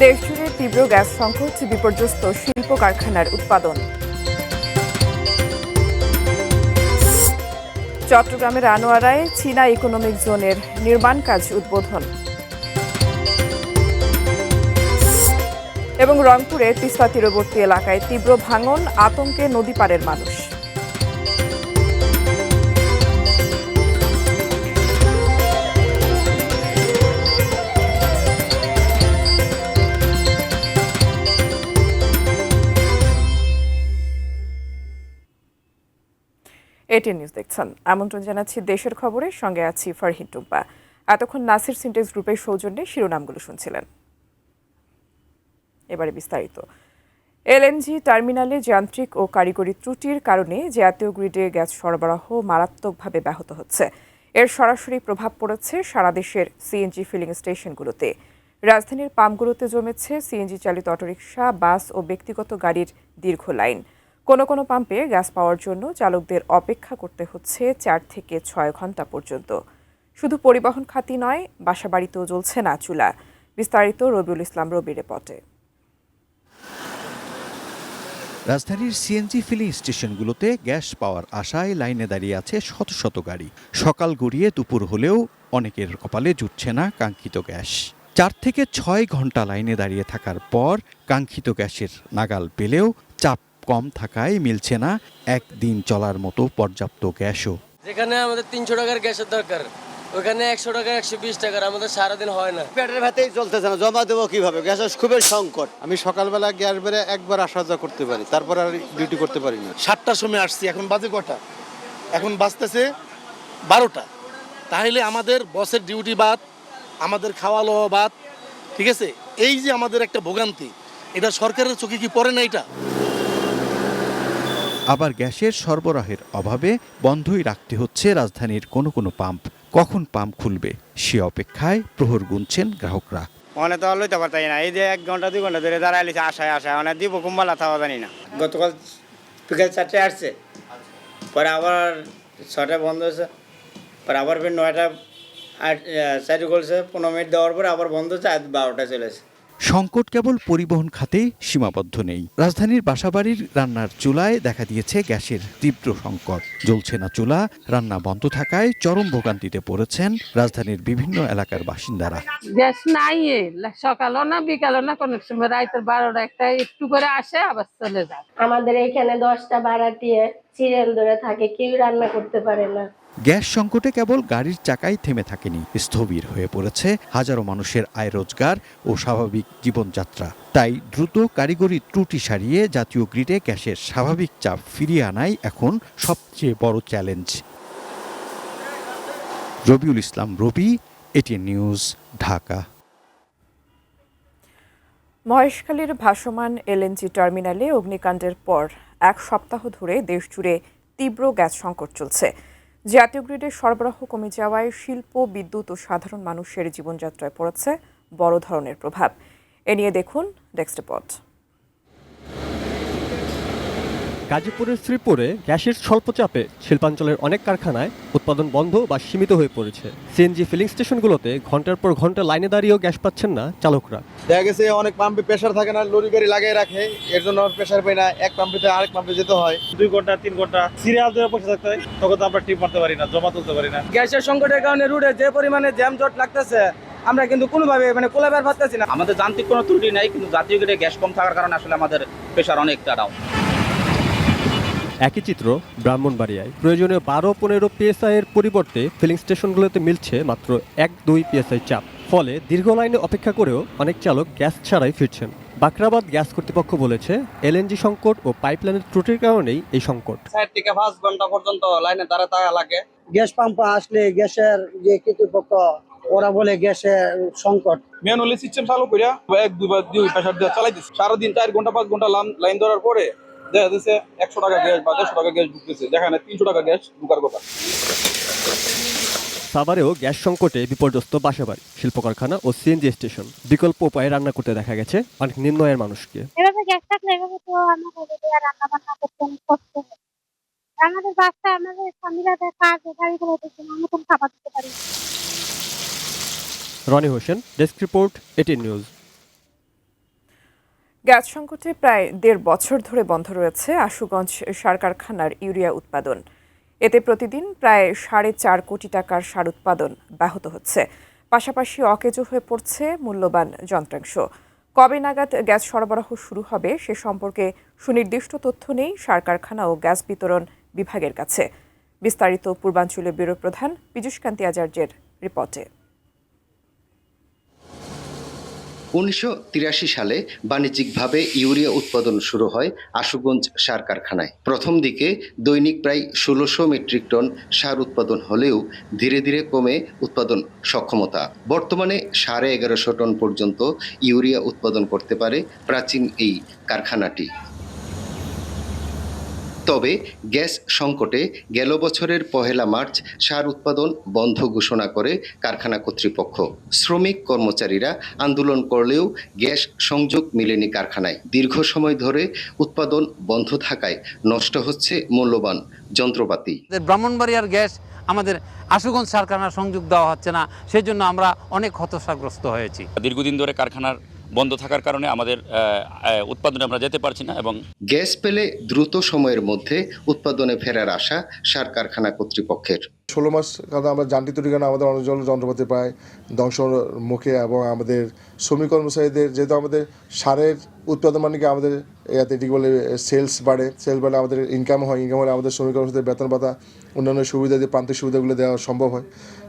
দেশজুড়ে তীব্র গ্যাস সংকট, বিপর্যস্ত শিল্প কারখানার উৎপাদন। চট্টগ্রামের আনোয়ারায় চীনা ইকোনমিক জোনের নির্মাণ কাজ উদ্বোধন। এবং রংপুরে তিস্তা তীরবর্তী এলাকায় তীব্র ভাঙন, আতঙ্কে নদী পাড়ের মানুষ। এটিএন নিউজ দেখছেন। আমন্ত্রণ জানাচ্ছি দেশের খবরে, সঙ্গে আছি ফারহিন টুম্পা। এতক্ষণ নাসির সিনটেক্স গ্রুপের সৌজন্যে শিরোনামগুলো শুনছিলেন। এবারে বিস্তারিত। এলএনজি টার্মিনালে যান্ত্রিক ও কারিগরি ত্রুটির কারণে জাতীয় গ্রিডে গ্যাস সরবরাহ মারাত্মকভাবে ব্যাহত হচ্ছে। এর সরাসরি প্রভাব পড়েছে সারা দেশের সিএনজি ফিলিং স্টেশনগুলোতে। রাজধানীর পাম্পগুলোতে জমেছে সিএনজি চালিত অটোরিকশা, বাস ও ব্যক্তিগত গাড়ির দীর্ঘ লাইন। কোনো কোনো পাম্পে গ্যাস পাওয়ার জন্য চালকদের অপেক্ষা করতে হচ্ছে 4 থেকে 6 ঘন্টা পর্যন্ত। শুধু পরিবহন খাতই নয়, বাসাবাড়িতেও জ্বলছে না চুলা। বিস্তারিত রবিউল ইসলাম রবির রিপোর্টে। রাজধানীর সিএনজি ফিলিং স্টেশনগুলোতে গ্যাস পাওয়ার আশায় লাইনে দাঁড়িয়ে আছে শত শত গাড়ি। সকাল গড়িয়ে দুপুর হলেও অনেকের কপালে জুটছে না কাঙ্ক্ষিত গ্যাস। 4 থেকে 6 ঘন্টা লাইনে দাঁড়িয়ে থাকার পর কাঙ্ক্ষিত গ্যাসের নাগাল পেলেও চাপ কম থাকায় মিলছে না একদিন চলার মতো পর্যাপ্ত গ্যাসও। যেখানে আমাদের 300 টাকার গ্যাসের দরকার, ওখানে 100 টাকা 120 টাকার, আমাদের সারাদিন হয় না। পেটের ভাতেই চলতেছে না, জমা দেবো কিভাবে? গ্যাসের খুবই সংকট। আমি সকালবেলা গ্যাস বেড়ে একবার আসা যাওয়া করতে পারি, তারপর আর ডিউটি করতে পারি না। 7টার সময় আসছি, এখন বাজে কটা? এখন বাজতেছে 12টা। তাহলে আমাদের বসের ডিউটি বাদ, আমাদের খাওয়া লওয়া বাদ, ঠিক আছে? এই যে আমাদের একটা ভোগান্তি, এটা সরকারের চোখে কি পড়ে না? এটা আবার গ্যাসের সরবরাহের অভাবে বন্ধই রাখতে হচ্ছে রাজধানীর কোনো কোনো পাম্প। কখন পাম্প খুলবে সে অপেক্ষায় প্রহর গুনছেন গ্রাহকরা। মনে তো লইতে পারতাই না, এই যে 1 ঘন্টা 2 ঘন্টা ধরে দাঁড়াইছে আশায় অনেক দিব কুম্বালা থাওয়া জানি না। গতকাল বিকেল 4টায় আসছে, পরে আবার 6টায় বন্ধ হয়েছে, পরে আবার ফের 9টা 4 খুলছে, 15 মিনিট দেওয়ার পরে আবার বন্ধ হচ্ছে, 12টায় চলেছে। সংকট কেবল পরিবহন খাতেই সীমাবদ্ধ নেই। রাজধানীর বাসাবাড়ির রান্নার চুলায় দেখা দিয়েছে গ্যাসের তীব্র সংকট। জ্বলছে না চুলা, রান্না বন্ধ থাকায় চরম ভোগান্তিতে পড়েছেন রাজধানীর বিভিন্ন এলাকার বাসিন্দারা। গ্যাস নাই, সকালও না বিকালও না, কোন সময় রাতের 12টা 1টা একটু করে আসে আবার চলে যায়। আমাদের এখানে 10টা ভাড়াটিয়ে সিরিয়াল ধরে থাকে, কেউ রান্না করতে পারে না। গ্যাস সংকটে কেবল গাড়ির চাকাই থেমে থাকেনি, স্থবির হয়ে পড়েছে হাজারো মানুষের আয় রোজগার ও স্বাভাবিক জীবনযাত্রা। তাই দ্রুত কারিগরি ত্রুটি সারিয়ে জাতীয় গ্রিডে গ্যাসের স্বাভাবিক চাপ ফিরিয়ে আনাই এখন সবচেয়ে বড় চ্যালেঞ্জ। রবিউল ইসলাম রবি, এটিএন নিউজ, ঢাকা। মহেশখালীর ভাসমান এলএনজি টার্মিনালে অগ্নিকাণ্ডের পর 1 সপ্তাহ ধরে দেশজুড়ে তীব্র গ্যাস সংকট চলছে। জাতীয় গ্রিডের সরবরাহ কমে যাওয়ায় শিল্প, বিদ্যুৎ ও সাধারণ মানুষের জীবনযাত্রায় পড়েছে বড় ধরনের প্রভাব। এ নিয়ে দেখুন ডেস্ক রিপোর্ট। গাজীপুরের শ্রীপুরে গ্যাসের স্বল্প চাপে শিল্পাঞ্চলের অনেক কারখানায় উৎপাদন বন্ধ বা সীমিত হয়ে পড়েছে। সিএনজি ফিলিং স্টেশনগুলোতে ঘন্টার পর ঘন্টা লাইনে দাঁড়িয়েও গ্যাস পাচ্ছেন না চালকরা। দেখা গেছে অনেক পাম্পে প্রেসার থাকে না, লরি গাড়ি লাগিয়ে রাখে, এর জন্য প্রেসার পাই না, এক পাম্পে থেকে আরেক পাম্পে যেতে হয়। 2 ঘন্টা 3 ঘন্টা সিরিয়াল ধরে বসে থাকতে হয়, তখন তো আমরা টিপ মারতে পারি না, জমা তুলতে পারি না। গ্যাসের সংকটের কারণে রুটে যে পরিমাণে জ্যাম জট লাগতেছে, আমরা কিন্তু কোনোভাবে কোলাবার পাচ্ছি না। আমাদের যান্ত্রিক কোনো ত্রুটি নাই, কিন্তু জাতীয় গ্রিডে গ্যাস কম থাকার কারণে আসলে আমাদের প্রেসার অনেকটা ডাউন। একই চিত্র ব্রাহ্মণবাড়িয়ায়। প্রয়োজনীয় 12-15 পিএসআই এর পরিবর্তে ফিলিং স্টেশনগুলোতে মিলছে মাত্র 1-2 পিএসআই চাপ। ফলে দীর্ঘ লাইনে অপেক্ষা করেও অনেক চালক গ্যাস ছাড়াই ফিরছেন। বাকরাবাদ গ্যাস কর্তৃপক্ষ বলেছে, এলএনজি সংকট ও পাইপলাইনের ত্রুটির কারণেই এই সংকট। 4 থেকে 5 ঘন্টা পর্যন্ত লাইনে দাঁড়াতে লাগে। গ্যাস পাম্প আসলে গ্যাসের যে কর্তৃপক্ষ ওরা বলে গ্যাসের সংকট। ম্যানুয়ালি সিস্টেম চালু করে 1-2 বার দিয়ে প্রেসার দিয়ে চালাই দিচ্ছে। সারাদিন 4 ঘন্টা 5 ঘন্টা লাইন ধরার পরে দেখা যাচ্ছে 100 টাকা গ্যাস বা 150 টাকা গ্যাস ঢুকতেছে, যেখানে 300 টাকা গ্যাস ঢুকার কথা। সাভারেও গ্যাস সংকটে বিপর্যস্ত বাসাবাড়ি, শিল্প কারখানা ও সিএনজি স্টেশন। বিকল্প উপায়ে রান্না করতে দেখা গেছে অনেক নিম্ন আয়ের মানুষকে। এভাবে গ্যাস থাকলে এভাবে তো আমাদের রান্না বান্না করতে অনেক কষ্ট হয়। আমাদের বাচ্চা, আমাদের স্বামীরা কাজ গাড়িগুলোতে মতন খাবার দিতে পারি। Roni Hossain, desk report, ATN news. Gas সংকটে প্রায় ১.৫ বছর ধরে বন্ধ রয়েছে আশুগঞ্জ সার কারখানার ইউরিয়া উৎপাদন। এতে প্রতিদিন প্রায় 4.5 কোটি টাকার সার উৎপাদন ব্যাহত হচ্ছে। পাশাপাশি অকেজো হয়ে পড়ছে মূল্যবান যন্ত্রাংশ। কবে নাগাদ গ্যাস সরবরাহ শুরু হবে সে সম্পর্কে সুনির্দিষ্ট তথ্য নেই সার কারখানা ও গ্যাস বিতরণ বিভাগের কাছে। বিস্তারিত পূর্বাঞ্চলীয় ব্যুরো প্রধান পীযূষকান্তি আচার্যের রিপোর্টে। ১৯৮৩ সালে বাণিজ্যিকভাবে ইউরিয়া উৎপাদন শুরু হয় আশুগঞ্জ সার কারখানায়। প্রথম দিকে দৈনিক প্রায় ১৬০০ মেট্রিক টন সার উৎপাদন হলেও ধীরে ধীরে কমে উৎপাদন সক্ষমতা। বর্তমানে ১১৫০ টন পর্যন্ত ইউরিয়া উৎপাদন করতে পারে প্রাচীন এই কারখানাটি। তবে গ্যাস সংকটে গেল বছরের ১ মার্চ সার উৎপাদন বন্ধ ঘোষণা করে কারখানা কর্তৃপক্ষ। শ্রমিক কর্মচারীরা আন্দোলন করলেও গ্যাস সংযোগ মেলেনি কারখানায়। দীর্ঘ সময় ধরে উৎপাদন বন্ধ থাকায় নষ্ট হচ্ছে মূল্যবান যন্ত্রপাতি। ব্রাহ্মণবাড়িয়ার গ্যাস আমাদের আশুগঞ্জ সার কারখানার সংযোগ দেওয়া হচ্ছে না, সেজন্য আমরা অনেক হতাশাগ্রস্ত হয়েছি। দীর্ঘদিন ধরে কারখানার বন্ধ থাকার কারণে আমাদের উৎপাদনে আমরা যেতে পারছি না এবং গ্যাস পেলে দ্রুত সময়ের মধ্যে উৎপাদনে ফেরার আশা সার কারখানা কর্তৃপক্ষের। ১৬ মাস কারণ আমরা যান্ত্রিক তৈরির কারণে আমাদের অনেক যন্ত্রপাতি প্রায় ধ্বংসের মুখে, এবং আমাদের শ্রমিক কর্মচারীদের যেহেতু আমাদের সারের উৎপাদন মানে কি আমাদের এটি বলে সেলস বাড়ে আমাদের ইনকাম হয়, ইনকাম হলে আমাদের শ্রমিক কর্মচারীদের বেতন ভাতা অন্যান্য সুবিধা দিয়ে প্রান্তিক সুবিধাগুলো দেওয়া সম্ভব হয়,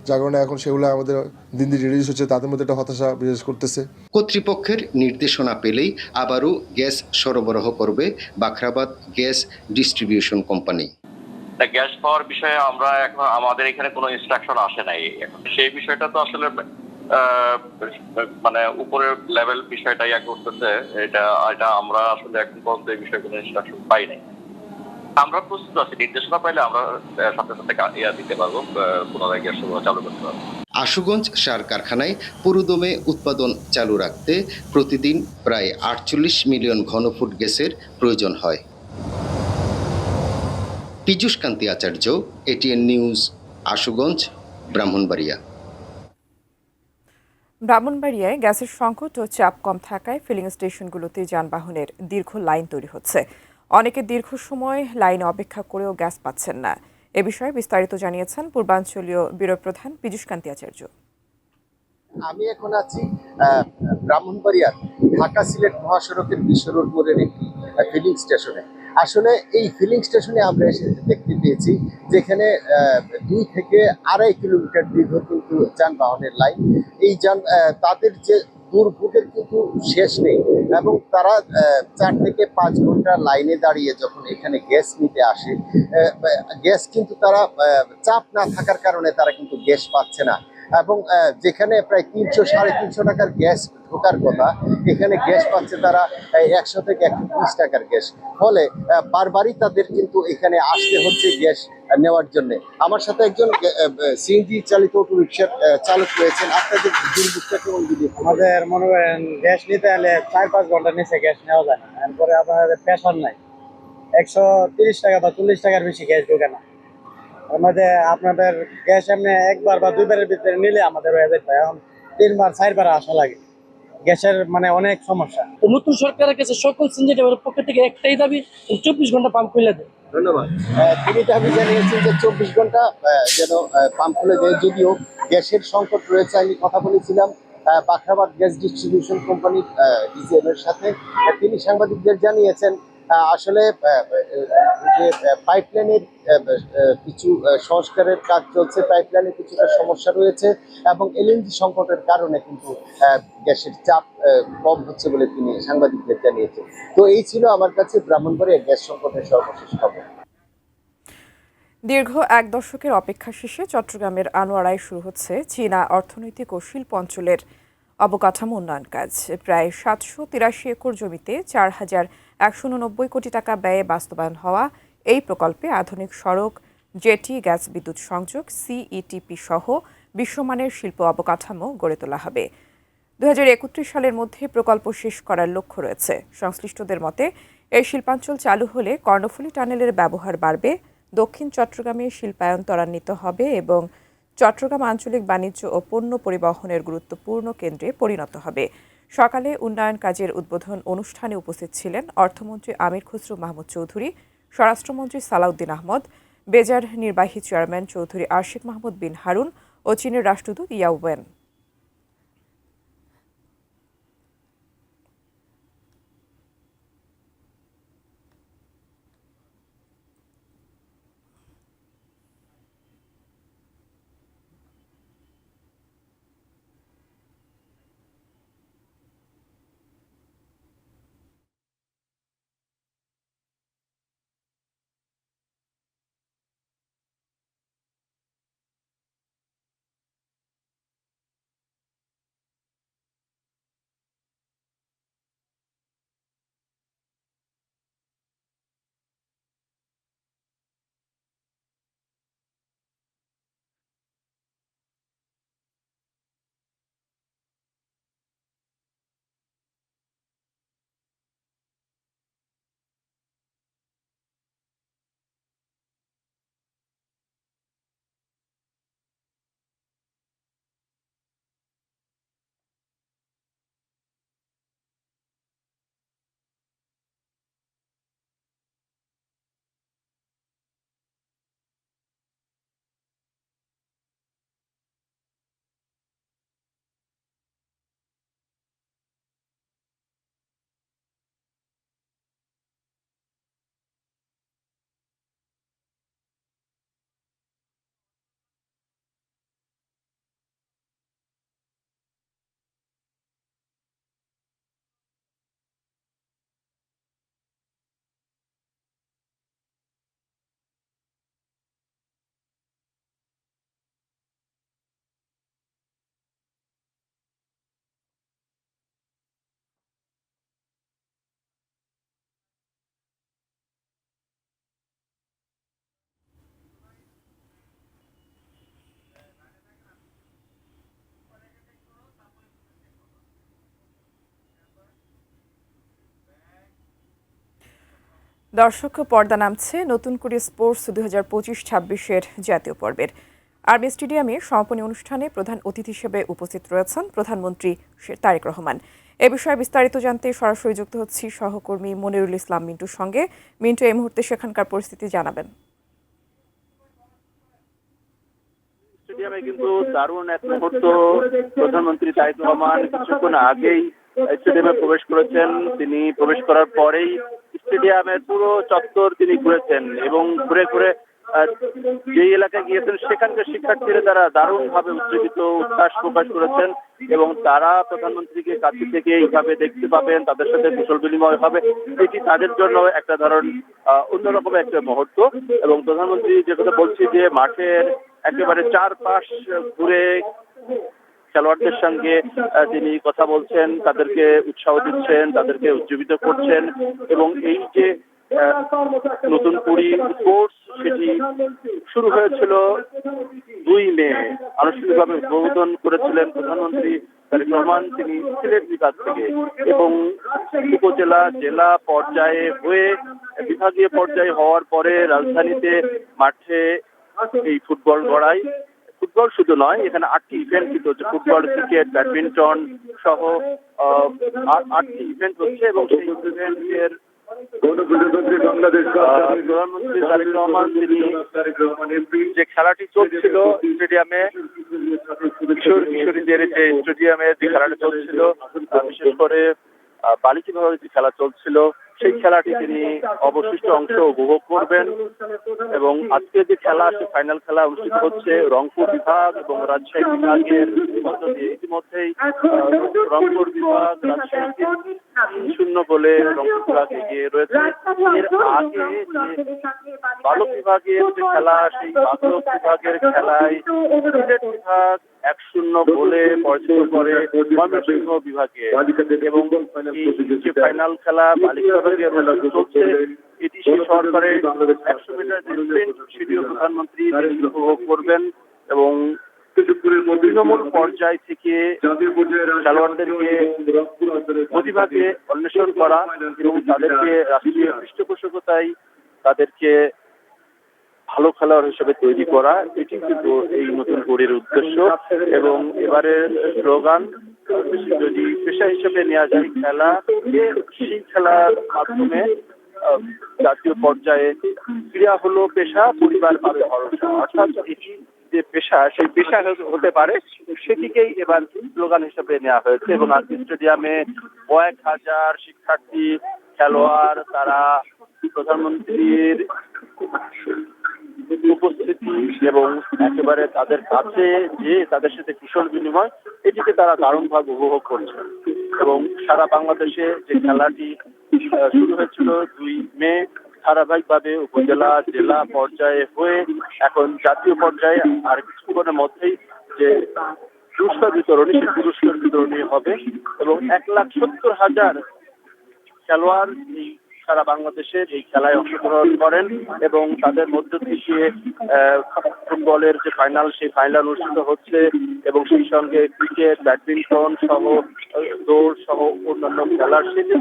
যার কারণে এখন সেগুলো আমাদের দিন দিন রিডিউস হচ্ছে, তাদের মধ্যে একটা হতাশা বিরাজ করতেছে। কর্তৃপক্ষের নির্দেশনা পেলেই আবারও গ্যাস সরবরাহ করবে Bakhrabad gas distribution company. Gas পাওয়ার বিষয়ে আমরা এখন আমাদের এখানে কোনো ইনস্ট্রাকশন আসে নাই। এখন সেই বিষয়টা তো আসলে মানে উপরের লেভেল বিষয়টা করতেছে, এটা আমরা আসলে এখন পর্যন্ত এই বিষয়ে কোনো ইনস্ট্রাকশন পাই নাই। আমরা প্রস্তুত আছি, নির্দেশনা পাইলে আমরা সাথে সাথে দিতে পারবো, পুনরায় গ্যাস চালু করতে পারবো। আশুগঞ্জ সার কারখানায় পুরোদমে উৎপাদন চালু রাখতে প্রতিদিন প্রায় ৪৮ মিলিয়ন ঘনফুট গ্যাসের প্রয়োজন হয়। পীযূষকান্তি আচার্য, এটিএন নিউজ, আশুগঞ্জ, ব্রাহ্মণবাড়িয়া। ব্রাহ্মণবাড়িয়ায় গ্যাসের সংকট ও চাপ কম থাকায় ফিলিং স্টেশনগুলোতে যানবাহনের দীর্ঘ লাইন তৈরি হচ্ছে। অনেকে দীর্ঘ সময় লাইনে অপেক্ষা করেও গ্যাস পাচ্ছেন না। এ বিষয়ে বিস্তারিত জানিয়েছেন পূর্বাঞ্চলীয় ব্যুরো প্রধান পীযূষকান্তি আচার্য। আমি এখন আছি ব্রাহ্মণবাড়িয়ার ঢাকা সিলেট মহাসড়কের বিশ্ব রোড মোড়ের একটি ফিলিং স্টেশনে। আসলে এই ফিলিং স্টেশনে আমরা এসে দেখতে পেয়েছি যেখানে 2 থেকে 2.5 কিলোমিটার দীর্ঘ কিন্তু যানবাহনের লাইন। এই তাদের যে দুর্ভোগের কিন্তু শেষ নেই, এবং তারা 4 থেকে 5 ঘন্টা লাইনে দাঁড়িয়ে যখন এখানে গ্যাস নিতে আসে, গ্যাস কিন্তু তারা চাপ না থাকার কারণে তারা কিন্তু গ্যাস পাচ্ছে না, এবং যেখানে প্রায় 300-350 টাকার গ্যাস ঢোকার কথা, এখানে গ্যাস পাচ্ছে তারা 100 থেকে 120 টাকার গ্যাস। ফলে বারবারই তাদের কিন্তু এখানে আসতে হচ্ছে গ্যাস নেওয়ার জন্য। আমার সাথে একজন সিএনজি চালিত অটো রিক্সার চালক রয়েছেন। আপনাদের দুর্ভোগটা কেমন? যদি আমাদের মনে করেন গ্যাস নিতে হলে 4-5 ঘন্টা নিচে গ্যাস নেওয়া যায় না, এরপরে আপনাদের প্রেশার নাই, 130 টাকা বা 40 টাকার বেশি গ্যাস ঢোকে না। আমাদের আপনাদের গ্যাস এমনি একবার বা 2 বারের ভিতরে নিলে আমাদের হয়ে যেত, এখন 3 বার 4 বার আসা লাগে। গ্যাসের মানে অনেক সমস্যা। তো নতুন সরকারের কাছে সকল সিএনজি ড্রাইভারের পক্ষ থেকে একটাই দাবি, 24 ঘন্টা পাম্প খুলে দেয়। ধন্যবাদ। তিনি দাবি জানিয়েছেন যে 24 ঘন্টা যেন পাম্প খুলে দেয়। যদিও গ্যাসের সংকট রয়েছে, আমি কথা বলেছিলাম বাখরাবাদ গ্যাস ডিস্ট্রিবিউশন কোম্পানির ডিজিএম এর সাথে। তিনি সাংবাদিকদের জানিয়েছেন আসলে যে পাইপলাইনের কিছু সংস্কারের কাজ চলছে, পাইপলাইনে কিছুটা সমস্যা রয়েছে, এবং এলএনজি সংকটের কারণে কিন্তু গ্যাসের চাপ কম হচ্ছে বলে তিনি সাংবাদিকদের জানিয়েছেন। তো এই ছিল আমার কাছে ব্রাহ্মণবাড়িয়া গ্যাস সংকটের সর্বশেষ খবর। দীর্ঘ 1 দশকের অপেক্ষা শেষে চট্টগ্রামের আনোয়ারায় শুরু হচ্ছে চীনা অর্থনৈতিক ও শিল্প অঞ্চলের অবকাঠামো উন্নয়ন কাজ। প্রায় 783 একর জমিতে 4,189 কোটি টাকা ব্যয়ে বাস্তবায়ন হওয়া এই প্রকল্পে আধুনিক সড়ক, জেটি, গ্যাস বিদ্যুৎ সংযোগ, সিইটিপি সহ বিশ্বমানের শিল্প অবকাঠামো গড়ে তোলা হবে। 2031 সালের মধ্যে প্রকল্প শেষ করার লক্ষ্য রয়েছে। সংশ্লিষ্টদের মতে এই শিল্পাঞ্চল চালু হলে কর্ণফুলী টানেলের ব্যবহার বাড়বে, দক্ষিণ চট্টগ্রামে শিল্পায়ন ত্বরান্বিত হবে এবং চট্টগ্রাম আঞ্চলিক বাণিজ্য ও পণ্য পরিবহনের গুরুত্বপূর্ণ কেন্দ্রে পরিণত হবে। সকালে উন্নয়ন কাজের উদ্বোধন অনুষ্ঠানে উপস্থিত ছিলেন অর্থমন্ত্রী আমির খসরু মাহমুদ চৌধুরী, স্বরাষ্ট্রমন্ত্রী সালাউদ্দিন আহমদ, বেজার নির্বাহী চেয়ারম্যান চৌধুরী আশিক মাহমুদ বিন হারুন ও চীনের রাষ্ট্রদূত ইয়াও ওয়েন। দর্শক, পর্দা নামছে নতুন করে স্পোর্টস 2025-26-এর জাতীয় পর্বের। আর্মি স্টেডিয়ামে সমাপনী অনুষ্ঠানে প্রধান অতিথি হিসেবে উপস্থিত রয়েছেন প্রধানমন্ত্রী তারেক রহমান। এ বিষয়ে বিস্তারিত জানতে সরাসরি যুক্ত হচ্ছি সহকর্মী মনিরুল ইসলাম মিন্টুর সঙ্গে। মিন্টু, এই মুহূর্তে সেখানকার পরিস্থিতি জানাবেন। স্টেডিয়ামে কিন্তু দারুণ এক মুহূর্ত। প্রধানমন্ত্রী তারেক রহমান কিছুক্ষণ আগেই স্টেডিয়ামে প্রবেশ করেছেন। তিনি প্রবেশ করার পরেই স্টেডিয়ামের পুরো চত্বর তিনি ঘুরেছেন এবং ঘুরে ঘুরে যে এলাকায় গিয়েছেন সেখানকার শিক্ষার্থীরা তারা দারুণভাবে উজ্জীবিত উচ্ছ্বাস প্রকাশ করেছেন এবং তারা প্রধানমন্ত্রীকে কাছে থেকে এইভাবে দেখতে পাবেন, তাদের সাথে কুশল বিনিময় হবে, এটি তাদের জন্য একটা ধরন অন্যরকম একটা মুহূর্ত। এবং প্রধানমন্ত্রী যে কথা বলছি যে মাঠের একেবারে চারপাশ ঘুরে খেলোয়াড়দের সঙ্গে তিনি কথা বলছেন, তাদেরকে উৎসাহ দিচ্ছেন, তাদেরকে উজ্জীবিত করছেন এবং এই যে নতুন কুড়ি স্পোর্টস সেটি শুরু হয়েছিল 2 মে, আনুষ্ঠানিকভাবে উদ্বোধন করেছিলেন প্রধানমন্ত্রী তারেক রহমান তিনি সিলেট বিভাগ থেকে এবং উপজেলা জেলা পর্যায়ে হয়ে বিভাগীয় পর্যায়ে হওয়ার পরে রাজধানীতে মাঠে এই ফুটবল গড়ায়। ফুটবল শুধু নয়, এখানে 8টি ইভেন্ট কিন্তু হচ্ছে, ফুটবল, ক্রিকেট, ব্যাডমিন্টন সহ 8টি ইভেন্ট হচ্ছে এবং সেই ইভেন্টের প্রধানমন্ত্রী তারেক রহমান তিনি যে খেলাটি চলছিল স্টেডিয়ামে, কিশোরীদের যে স্টেডিয়ামে যে খেলাটি চলছিল, বিশেষ করে বালিকা বিভাগে যে খেলা চলছিল সেই খেলাটি তিনি অবশিষ্ট অংশ উপভোগ করবেন। এবং আজকে যে খেলা আছে, ফাইনাল খেলা অনুষ্ঠিত হচ্ছে রংপুর বিভাগ এবং রাজশাহী বিভাগের মধ্য দিয়ে। ইতিমধ্যেই রংপুর বিভাগ রাজশাহীকে 3-0 বলে রংপুর বিভাগ এগিয়ে রয়েছে। এর আগে যে বালক বিভাগের যে খেলা, সেই বালক বিভাগের খেলায় সিলেট বিভাগ 1-0 বলে পরাজিত করে ময়মনসিংহ বিভাগে এবং যে ফাইনাল খেলা বালিকা বিভাগের চলছে এটি শেষ হওয়ার পরে 100 মিটার স্প্রিন্ট সেটিও প্রধানমন্ত্রী উপভোগ করবেন এবং তৃণমূল পর্যায় থেকে খেলোয়াড়দেরকে প্রতিভাকে অন্বেষণ করা এবং তাদেরকে রাষ্ট্রীয় পৃষ্ঠপোষকতায় তাদেরকে ভালো খেলোয়াড় হিসেবে তৈরি করা, এটি কিন্তু এই নতুন গড়ির উদ্দেশ্য। এবং এবারের স্লোগান যদি পেশা হিসেবে নেওয়া যায় খেলা, সেই খেলার মাধ্যমে জাতীয় পর্যায়ে ক্রীড়া হলো পেশা, পরিবার পাবে ভরসা। অর্থাৎ এটি যে পেশা, সেই পেশা হতে পারে, সেটিকেই এবার স্লোগান হিসেবে নেওয়া হয়েছে। এবং আজকে স্টেডিয়ামে কয়েক হাজার শিক্ষার্থী, খেলোয়াড়, তারা প্রধানমন্ত্রীর উপস্থিতি এবং একেবারে তাদের কাছে যে তাদের সাথে কুশল বিনিময়, এটিকে তারা দারুণভাবে উপভোগ করছে। এবং সারা বাংলাদেশে যে খেলাটি শুরু হয়েছিল ২ মে, ধারাবাহিকভাবে উপজেলা, জেলা পর্যায়ে হয়ে এখন জাতীয় পর্যায়ে আর কিছুক্ষণের মধ্যেই যে পুরস্কার বিতরণী, সেই পুরস্কার বিতরণী হবে। এবং 1,70,000 খেলোয়াড় এই সারা বাংলাদেশের এই খেলায় অংশগ্রহণ করেন এবং তাদের মধ্য থেকে ফুটবলের যে ফাইনাল, সেই ফাইনাল অনুষ্ঠিত হচ্ছে এবং সেই সঙ্গে ক্রিকেট, ব্যাডমিন্টন সহ দৌড় সহ অন্যান্য খেলার শেষে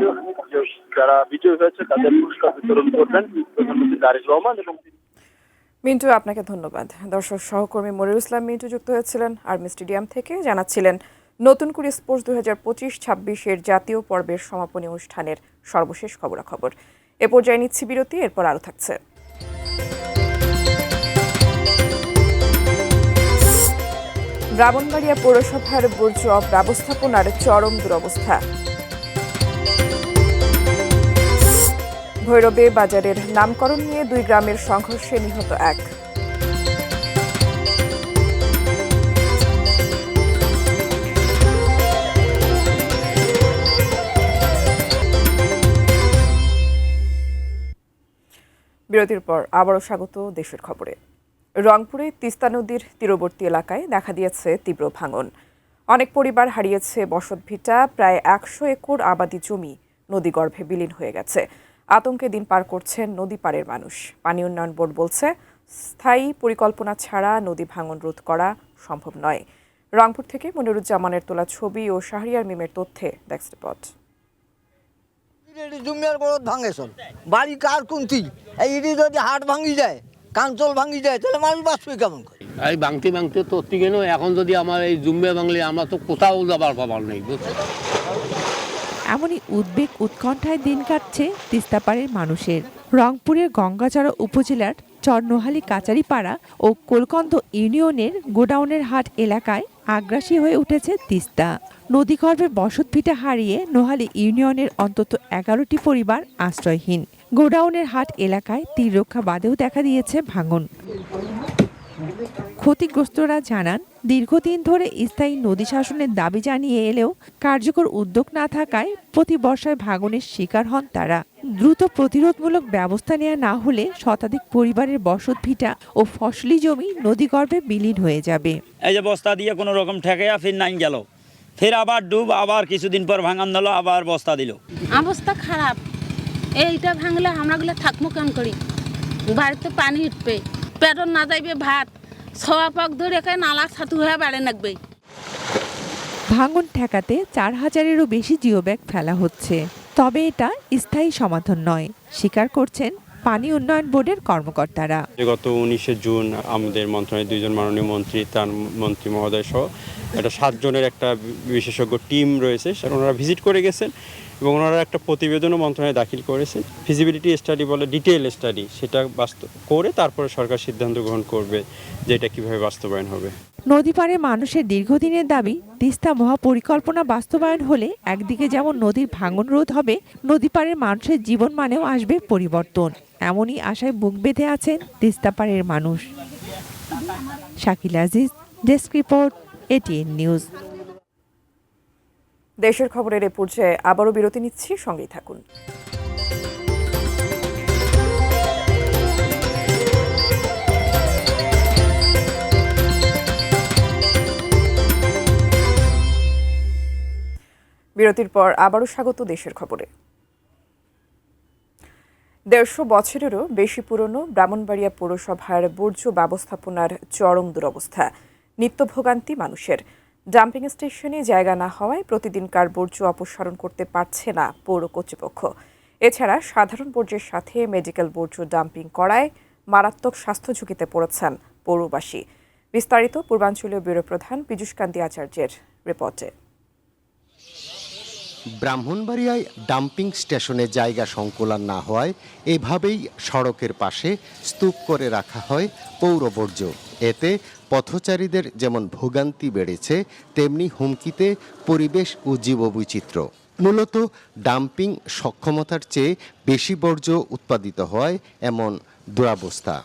যারা বিজয়ী হয়েছে তাদের পুরস্কার বিতরণ করবেন প্রধানমন্ত্রী তারেক রহমান। এবং মিন্টু, আপনাকে ধন্যবাদ। দর্শক সহকর্মী মনিরুল ইসলাম মিন্টু যুক্ত হয়েছিলেন আর্মি স্টেডিয়াম থেকে, জানাচ্ছিলেন নতুন করে স্পোর্টস 2025-26 জাতীয় পর্বের সমাপনী অনুষ্ঠানের সর্বশেষ খবরাখবর। এ পর্যায়ে নিচ্ছি বিরতি, এরপর আরও থাকছে। ব্রাহ্মণবাড়িয়া পৌরসভার বর্জ্য ব্যবস্থাপনার চরম দুরবস্থা। ভৈরবে বাজারের নামকরণ নিয়ে 2 গ্রামের সংঘর্ষে নিহত 1। বিরতির পর আবারও স্বাগত দেশের খবরে। রংপুরে তিস্তা নদীর তীরবর্তী এলাকায় দেখা দিয়েছে তীব্র ভাঙন। অনেক পরিবার হারিয়েছে বসতভিটা, প্রায় 100 একর আবাদি জমি নদীগর্ভে বিলীন হয়ে গেছে। আতঙ্কে দিন পার করছেন নদী পাড়ের মানুষ। পানি উন্নয়ন বোর্ড বলছে, স্থায়ী পরিকল্পনা ছাড়া নদী ভাঙন রোধ করা সম্ভব নয়। রংপুর থেকে মনিরুজ্জামানের তোলা ছবি ও শাহরিয়ার মিমের তথ্যে ডেস্ক রিপোর্ট। বাড়ি কার কুন্তি এইটি যদি হাট ভাঙি যায়, কাঞ্চল ভাঙি যায়, তাহলে মানুষ বাঁচবে কেমন করে? এই ভাঙতে ভাঙতে তো কেন এখন যদি আমার এই জুম্বে বাংলে আমরা তো কোথাও যাবার পাবার নেই। এমনই উদ্বেগ উৎকণ্ঠায় দিন কাটছে তিস্তাপাড়ের মানুষের। রংপুরের গঙ্গাচড়া উপজেলার চরনোহালি কাচারিপাড়া ও কোলকন্দ ইউনিয়নের গোডাউনের হাট এলাকায় আগ্রাসী হয়ে উঠেছে তিস্তা। নদীগর্ভের বসতভিটা হারিয়ে নোহালি ইউনিয়নের অন্তত 11টি পরিবার আশ্রয়হীন। গোডাউনের হাট এলাকায় তীররক্ষা বাদেও দেখা দিয়েছে ভাঙন। ক্ষতিগ্রস্তরা জানান, দীর্ঘদিন ধরে স্থায়ী নদী শাসনের দাবি জানিয়ে এলেও কার্যকর উদ্যোগ না থাকায় প্রতি বর্ষায় ভাঙনের শিকার হন তারা। দ্রুত প্রতিরোধমূলক ব্যবস্থা নেওয়া না হলে শতাধিক পরিবারের বসতভিটা ও ফসলি জমি নদীগর্ভে বিলীন হয়ে যাবে। এই যে বস্তা দিয়ে কোনো রকম ঠেকাইয়া ফির নাইন গেল, ফের আবার ডুব, আবার কিছুদিন পর ভাঙান দিল, আবার বস্তা দিল। অবস্থা খারাপ। এইটা ভাঙলে আমরাগুলো থাকবো কেন করি? বাড়িতে পানি উঠবে, পেটন না যাইবে ভাত, ছোয়া পাক ধরে নালা ছাতু হয়ে বাড়ে নাকবে। ভাঙন ঠেকাতে 4000-এরও বেশি জিওব্যাগ ফেলা হচ্ছে, তবে এটা স্থায়ী সমাধান নয়, স্বীকার করছেন পানি উন্নয়ন বোর্ডের কর্মকর্তারা। গত 19 জুন আমাদের মন্ত্রণালয়ের 2 জন মাননীয় মন্ত্রী, তার মন্ত্রী মহোদয় সহ একটা 7 জনের একটা বিশেষজ্ঞ টিম রয়েছে, ওনারা ভিজিট করে গেছেন এবং ওনারা একটা প্রতিবেদনও মন্ত্রণালয়ে দাখিল করেছেন। ফিজিবিলিটি স্টাডি বলে ডিটেইল স্টাডি, সেটা করে তারপরে সরকার সিদ্ধান্ত গ্রহণ করবে যে এটা কীভাবে বাস্তবায়ন হবে। নদীপাড়ে মানুষের দীর্ঘদিনের দাবি, তিস্তা মহাপরিকল্পনা বাস্তবায়ন হলে একদিকে যেমন নদীর ভাঙন রোধ হবে, নদীপাড়ের মানুষের জীবন মানেও আসবে পরিবর্তন। এমনই আশায় বুক বেঁধে আছেন তিস্তাপাড়ের মানুষ। Shakil Aziz, desk report, ATN news. দেশের খবরের এ পর্যায়ে আবারও বিরতি নিচ্ছি, সঙ্গেই থাকুন। বিরতির পর আবারও স্বাগত দেশের খবরে। 150 বছরেরও বেশি পুরনো ব্রাহ্মণবাড়িয়া পৌরসভার বর্জ্য ব্যবস্থাপনার চরম দুরবস্থা। নিত্যভোগান্তি মানুষের। ডাম্পিং স্টেশনে জায়গা না হওয়ায় প্রতিদিনকার বর্জ্য অপসারণ করতে পারছে না পৌর কর্তৃপক্ষ। এছাড়া সাধারণ বর্জ্যের সাথে মেডিকেল বর্জ্য ডাম্পিং করায় মারাত্মক স্বাস্থ্য ঝুঁকিতে পড়েছেন পৌরবাসী। বিস্তারিত পূর্বাঞ্চলীয় ব্যুরো প্রধান পীযূষ কান্তি আচার্যের রিপোর্টে। ব্রাহ্মণবাড়িয়ায় ডাম্পিং স্টেশনে জায়গা সংকুলান না হওয়ায় এভাবেই সড়কের পাশে স্তূপ করে রাখা হয় পৌর বর্জ্য। এতে পথচারীদের যেমন ভোগান্তি বেড়েছে, তেমনি হুমকিতে পরিবেশ ও জীববৈচিত্র্য। মূলত ডাম্পিং সক্ষমতার চেয়ে বেশি বর্জ্য উৎপাদিত হয় এমন দুরবস্থা।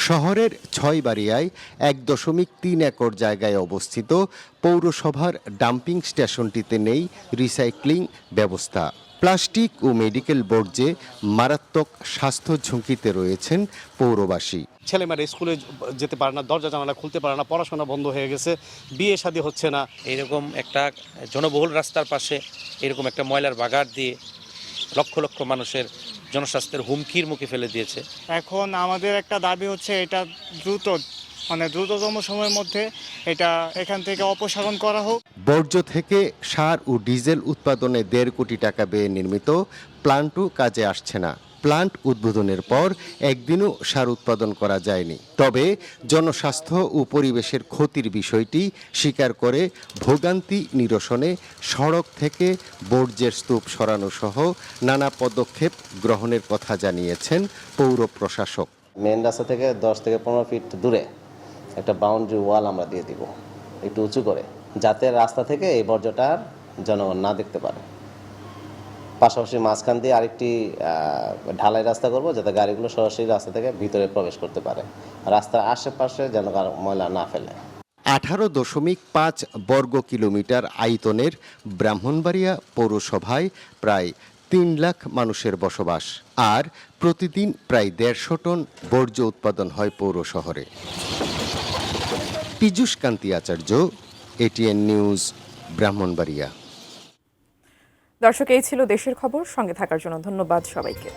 শহরের ছয়বাড়িয়ায় 1.3 একর জায়গায় অবস্থিত পৌরসভার ডাম্পিং স্টেশনটিতে নেই রিসাইক্লিং ব্যবস্থা। প্লাস্টিক ও মেডিকেল বর্জ্যে মারাত্মক স্বাস্থ্য ঝুঁকিতে রয়েছেন পৌরবাসী। ছেলেমেয়েরা স্কুলে যেতে পারে না, দরজা জানালা খুলতে পারে না, পড়াশোনা বন্ধ হয়ে গেছে, বিয়ে শাদী হচ্ছে না। এরকম একটা জনবহুল রাস্তার পাশে এরকম একটা ময়লার বাগার দিয়ে লক্ষ লক্ষ মানুষের জনস্বাস্থ্যের হুমকির মুখে ফেলে দিয়েছে। এখন আমাদের একটা দাবি হচ্ছে এটা দ্রুততম সময়ের মধ্যে এটা এখান থেকে অপসারণ করা হোক। বর্জ্য থেকে সার ও ডিজেল উৎপাদনে 1.5 কোটি টাকা ব্যয়ে নির্মিত প্লান্টও কাজে আসছে না। প্লান্ট উদ্বোধনের পর একদিনও সার উৎপাদন করা যায়নি। তবে জনস্বাস্থ্য ও পরিবেশের ক্ষতির বিষয়টি স্বীকার করে ভোগান্তি নিরসনে সড়ক থেকে বর্জ্যের স্তূপ সরানো সহ নানা পদক্ষেপ গ্রহণের কথা জানিয়েছেন পৌর প্রশাসক। মেন রাস্তা থেকে 10 থেকে 15 ফিট দূরে একটা বাউন্ডারি ওয়াল আমরা দিয়ে দিব, একটু উঁচু করে, যাতে রাস্তা থেকে এই বর্জ্যটা জনগণ না দেখতে পারে। পাশাপাশি মাঝখান দিয়ে আরেকটি ঢালাই রাস্তা করব, যাতে গাড়িগুলো সরাসরি রাস্তা থেকে ভিতরে প্রবেশ করতে পারে, রাস্তার আশেপাশে যেন ময়লা না ফেলে। 18.5 বর্গ কিলোমিটার আয়তনের ব্রাহ্মণবাড়িয়া পৌরসভায় প্রায় 3 লাখ মানুষের বসবাস, আর প্রতিদিন প্রায় 150 টন বর্জ্য উৎপাদন হয় পৌর শহরে। পীযূষ কান্তি আচার্য, এটিএন নিউজ, ব্রাহ্মণবাড়িয়া। দর্শক, এই ছিল দেশের খবর। সঙ্গে থাকার জন্য ধন্যবাদ সবাইকে।